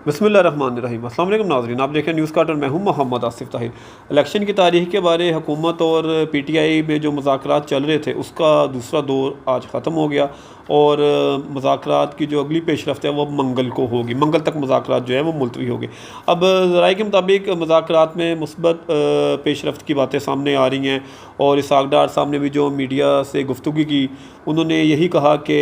बिस्मिल्लाहिर्रहमानिर्रहीम। अस्सलाम वालेकुम नाज़रीन, आप देखें न्यूज़ कार्टन, मैं हूं मोहम्मद आसिफ ताहिर। इलेक्शन की तारीख के बारे हुकूमत और पीटीआई में जो मुज़ाकरात चल रहे थे उसका दूसरा दौर आज ख़त्म हो गया और मुज़ाकरात की जो अगली पेशरफ्त है वो मंगल को होगी। मंगल तक मुज़ाकरात जो है वो मुलतवी होगी। अब ज़राए के मुताबिक मुज़ाकरात में मुस्बत पेशरफ्त की बातें सामने आ रही हैं और इसहाक़ डार साहब ने भी जो मीडिया से गुफ्तगू की उन्होंने यही कहा कि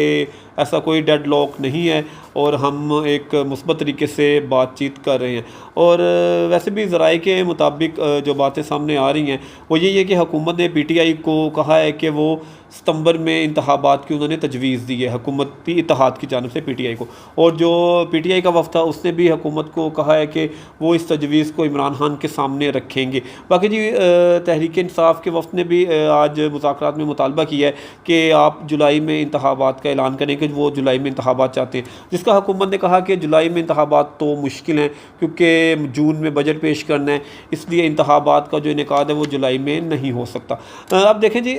ऐसा कोई डेड लॉक नहीं है और हम एक मुस्बत तरीके से बातचीत कर रहे हैं। और वैसे भी ज़राए के मुताबिक जो बातें सामने आ रही हैं वो यही है कि हुकूमत ने पीटीआई को कहा है कि वो सितंबर में इंतखाबात की उन्होंने तजवीज़ दी है हुकूमती इत्तेहाद की जानिब से पीटीआई को। और जो पीटीआई का वफ़द था उसने भी हुकूमत को कहा है कि वो इस तजवीज़ को इमरान खान के सामने रखेंगे। बाकी जी तहरीक इंसाफ के वफ़द ने भी आज मुज़ाकरात में मुतालबा किया है कि आप जुलाई में इंतखाबात का ऐलान करें कि वो जुलाई में इंतखाबात चाहते हैं, जिसका हुकूमत ने कहा कि जुलाई में इंतखाबात तो मुश्किल हैं क्योंकि जून में बजट पेश करना है, इसलिए इंतखाबात का जो इनेकाद है वो जुलाई में नहीं हो सकता। अब देखें जी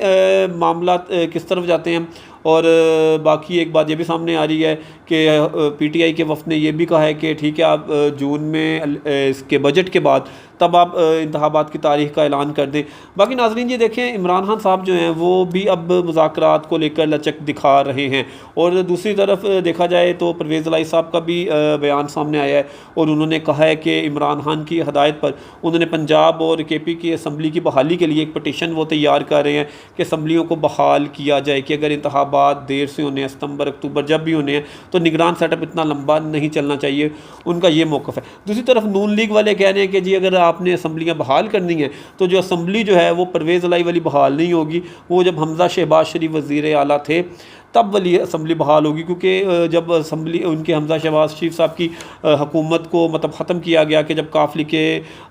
मामला किस तरफ जाते हैं। और बाकी एक बात ये भी सामने आ रही है कि पीटीआई के वफ़द ने यह भी कहा है कि ठीक है आप जून में इसके बजट के बाद तब आप इंतखाबात की तारीख़ का ऐलान कर दें। बाकी नाज़रीन ये देखें इमरान खान साहब जो हैं वो भी अब मुज़ाकरात को लेकर लचक दिखा रहे हैं और दूसरी तरफ देखा जाए तो परवेज़ इलाही साहब का भी बयान सामने आया है और उन्होंने कहा है कि इमरान खान की हदायत पर उन्होंने पंजाब और केपी की असम्बली की बहाली के लिए एक पटिशन वो तैयार कर रहे हैं कि असम्बलियों को बहाल किया जाए कि अगर इंतखाबात देर से होने हैं, सितंबर अक्टूबर जब भी होने हैं, तो निगरान सेटअप इतना लंबा नहीं चलना चाहिए। उनका ये मौक़िफ़ है। दूसरी तरफ नून लीग वाले कह रहे हैं कि जी अगर आपने असम्बलियाँ बहाल करनी है तो जो असम्बली जो है वो परवेज़ इलाही वाली बहाल नहीं होगी, वो जब हमज़ा शहबाज शरीफ वज़ीर आला थे तब वाली असम्बली बहाल होगी। क्योंकि जब असम्बली उनके हमज़ा शहबाज शरीफ साहब की हुकूमत को मतलब ख़त्म किया गया कि जब काफ़िले के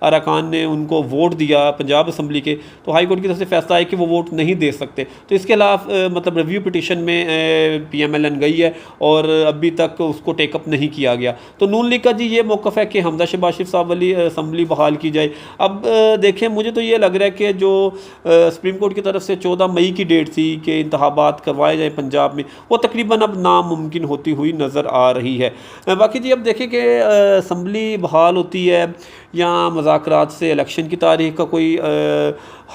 अरकान ने उनको वोट दिया पंजाब असम्बली के, तो हाई कोर्ट की तरफ से फैसला आया कि वो वोट नहीं दे सकते। तो इसके खिलाफ मतलब रिव्यू पिटिशन में PMLN गई है और अभी तक उसको टेकअप नहीं किया गया। तो नून लीग का जी ये मौक़िफ़ है कि हमज़ा शहबाज शरीफ साहब वाली असम्बली बहाल की जाए। अब देखें मुझे तो ये लग रहा है कि जो सुप्रीम कोर्ट की तरफ से 14 मई की डेट थी कि इंतखाबात करवाए जाए पंजाब में, वो तकरीबन अब नामुमकिन होती हुई नज़र आ रही है। बाकी जी अब देखें कि असम्बली बहाल होती है या मुज़ाकरात से इलेक्शन की तारीख़ का कोई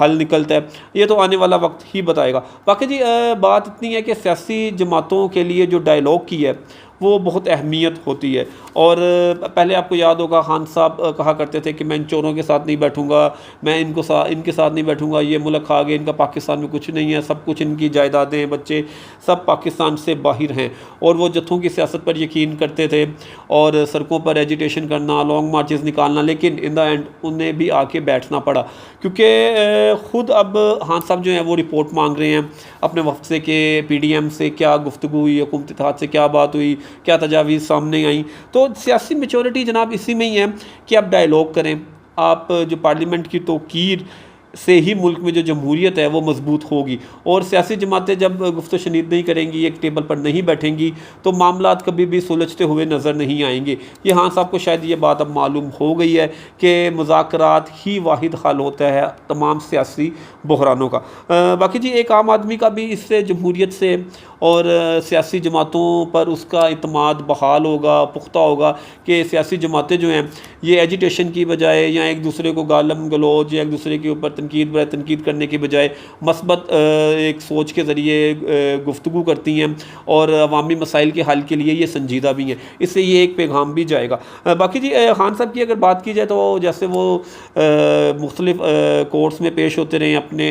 हल निकलता है, ये तो आने वाला वक्त ही बताएगा। बाकी जी बात इतनी है कि सियासी जमातों के लिए जो डायलॉग की है वो बहुत अहमियत होती है। और पहले आपको याद होगा खान साहब कहा करते थे कि मैं इन चोरों के साथ नहीं बैठूंगा, मैं इनके साथ नहीं बैठूंगा, ये मुल्क खा गए, इनका पाकिस्तान में कुछ नहीं है, सब कुछ इनकी जायदादें बच्चे सब पाकिस्तान से बाहर हैं। और वो जत्थों की सियासत पर यकीन करते थे और सड़कों पर एजिटेशन करना, लॉन्ग मार्चेस निकालना, लेकिन इन द एंड उन्हें भी आके बैठना पड़ा क्योंकि ख़ुद अब खान साहब जो हैं वो रिपोर्ट मांग रहे हैं अपने वफ़द से कि PDM से क्या गुफ्तगू हुई, हुकूमती इत्तेहाद से क्या बात हुई, क्या तजावीज़ सामने आई। तो सियासी मैच्योरिटी जनाब इसी में ही है कि आप डायलॉग करें, आप जो पार्लियामेंट की तोक़ीर से ही मुल्क में जो जमहूरियत है वो मजबूत होगी। और सियासी जमातें जब गुफ्त शनीद नहीं करेंगी, एक टेबल पर नहीं बैठेंगी, तो मामलात कभी भी सुलझते हुए नज़र नहीं आएंगे। ये हाँ साहब को शायद ये बात अब मालूम हो गई है कि मुज़ाकरात ही वाहिद हल होता है तमाम सियासी बहरानों का। बाकी जी एक आम आदमी का भी इससे जमहूरियत से और सियासी जमातों पर उसका इत्माद बहाल होगा, पुख्ता होगा कि सियासी जमातें जो हैं ये एजिटेशन की बजाय या एक दूसरे को गालम गलोच या एक दूसरे के ऊपर तनकीद करने की बजाय मस्बत एक सोच के ज़रिए गुफ्तगू करती हैं और अवामी मसाइल के हल के लिए ये संजीदा भी हैं। इससे ये एक पैगाम भी जाएगा। बाकी जी खान साहब की अगर बात की जाए तो जैसे वो मुख्तलिफ कोर्ट्स में पेश होते रहे अपने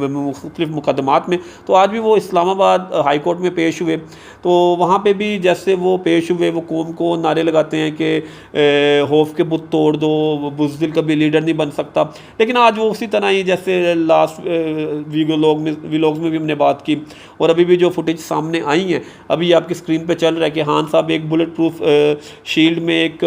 मुख्तलिफ मुकदमात में, तो आज भी वो इस्लामाबाद हाई कोर्ट में पेश हुए, तो वहाँ पे भी जैसे वो पेश हुए वो कौम को नारे लगाते हैं कि खौफ के बुत तोड़ दो, बुज़दिल कभी लीडर नहीं बन सकता। लेकिन आज वो उसी तरह ही जैसे लास्ट वीलॉग्स में भी हमने बात की और अभी भी जो फुटेज सामने आई हैं, अभी आपकी स्क्रीन पे चल रहा है कि खान साहब एक बुलेट प्रूफ शील्ड में एक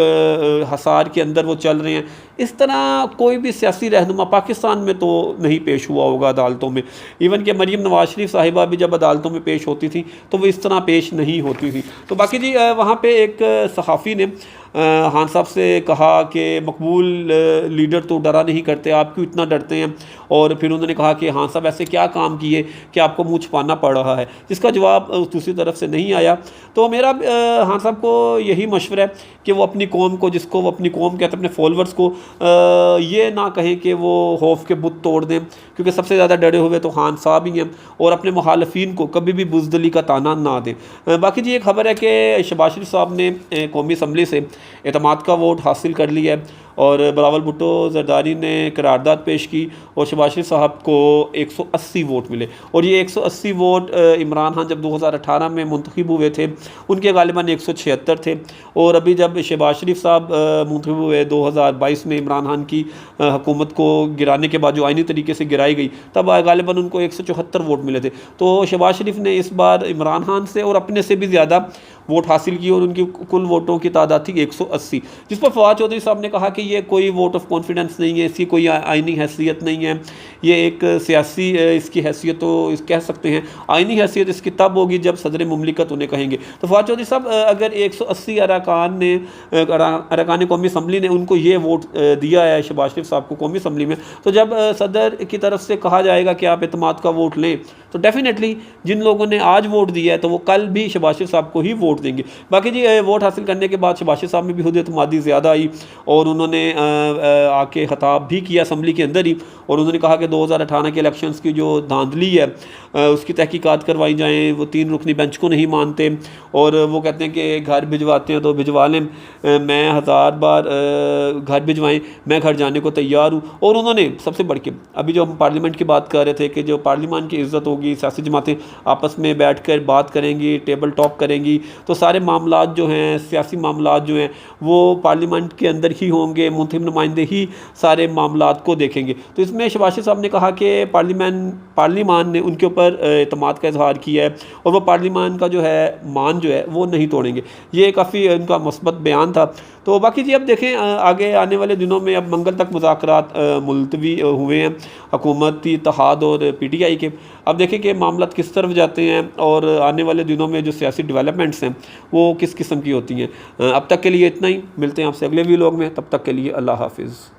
हसार के अंदर वो चल रहे हैं। इस तरह कोई भी सियासी रहनुमा पाकिस्तान में तो नहीं पेश हुआ होगा अदालतों में। इवन कि मरीम नवाज शरीफ साहिबा भी जब अदालतों में पेश होती थी तो वो इस तरह पेश नहीं होती थी। तो बाकी जी वहाँ पे एक सहाफ़ी ने खान साहब से कहा कि मकबूल लीडर तो डरा नहीं करते, आप क्यों इतना डरते हैं। और फिर उन्होंने कहा कि खान साहब ऐसे क्या काम किए कि आपको मुँह छुपाना पड़ रहा है, जिसका जवाब दूसरी तरफ से नहीं आया। तो मेरा खान साहब को यही मशवरा है कि वो अपनी कौम को, जिसको वो अपनी कौम कहते हैं, अपने फॉलोअर्स को ये ना कहें कि वो खौफ के बुत तोड़ दें, क्योंकि सबसे ज़्यादा डरे हुए तो खान साहब ही हैं। और अपने मुखालफिन को कभी भी बुज़दिली का ताना ना दें। बाकी जी एक खबर है कि शहबाज शरीफ साहब ने कौमी असम्बली से एतमाद का वोट हासिल कर लिया है और बिलावल भुट्टो जरदारी ने करारदाद पेश की और शहबाज शरीफ साहब को 180 वोट मिले। और ये 180 वोट इमरान खान जब 2018 में मुंतखब हुए थे उनके गालिबन 176 थे। और अभी जब शहबाज शरीफ साहब मुंतखब हुए 2022 में इमरान खान की हुकूमत को गिराने के बाद, जो आइनी तरीके से गिराई गई, तब गालिबन उनको 174 वोट मिले थे। तो शहबाज शरीफ ने इस बार इमरान खान से और अपने से भी ज़्यादा वोट हासिल किए और उनकी कुल वोटों की तादाद थी 180, जिस पर फवाद चौधरी साहब ने कहा कि ये कोई वोट ऑफ कॉन्फिडेंस नहीं है, इसकी कोई आइनी हैसियत नहीं है, ये एक सियासी इसकी हैसियत तो कह सकते हैं, आइनी हैसियत इसकी तब होगी जब सदर मुमलिकत उन्हें कहेंगे। तो फवाद चौधरी साहब अगर 180 अरकान कौमी असम्बली ने उनको ये वोट दिया है शहबाज शरीफ साहब को कौमी असम्बली में, तो जब सदर की तरफ से कहा जाएगा कि आप एतमाद का वोट लें, तो डेफिनेटली जिन लोगों ने आज वोट दिया है तो वो कल भी शहबाज शरीफ साहब को ही वोट देंगे। बाकी जी वोट हासिल करने के बाद शहबाज शरीफ साहब में भी खुद एतमादी ज़्यादा आई और उन्होंने आके खिताब भी किया असम्बली के अंदर ही, और उन्होंने कहा कि 2018 के इलेक्शंस की जो धांधली है उसकी तहकीकात करवाई जाएँ। वो 3 रुकनी बेंच को नहीं मानते और वो कहते हैं कि घर भिजवाते हैं तो भिजवा लें, मैं 1000 बार घर भिजवाएँ, मैं घर जाने को तैयार हूँ। और उन्होंने सबसे बढ़ के अभी जो हम पार्लियामेंट की बात कर रहे थे कि जो पार्लियामेंट की इज़्ज़त होगी, सियासी जमातें आपस में बैठ कर बात करेंगी, टेबल टॉक करेंगी, तो सारे मामलात जो हैं, सियासी मामलात जो हैं, वो पार्लियामेंट के अंदर ही होंगे, मुंतखब नुमाइंदे ही सारे मामलात को देखेंगे। तो इसमें शहबाज शरीफ साहब ने कहा कि पार्लियामान ने उनके ऊपर एतमाद का इजहार किया है और वो पार्लियामान का जो है मान जो है वो नहीं तोड़ेंगे। ये काफ़ी उनका मुस्बत बयान था। तो बाकी जी अब देखें आगे आने वाले दिनों में, अब मंगल तक मुज़ाकरात मुलतवी हुए हैं हुकूमती इत्तेहाद और PTI के। अब देखें कि मामलात किस तरफ जाते हैं और आने वाले दिनों में जो सियासी डेवलपमेंट्स हैं वो किस किस्म की होती हैं। अब तक के लिए इतना ही, मिलते हैं आपसे अगले व्लॉग में, तब तक के लिए अल्लाह हाफिज़।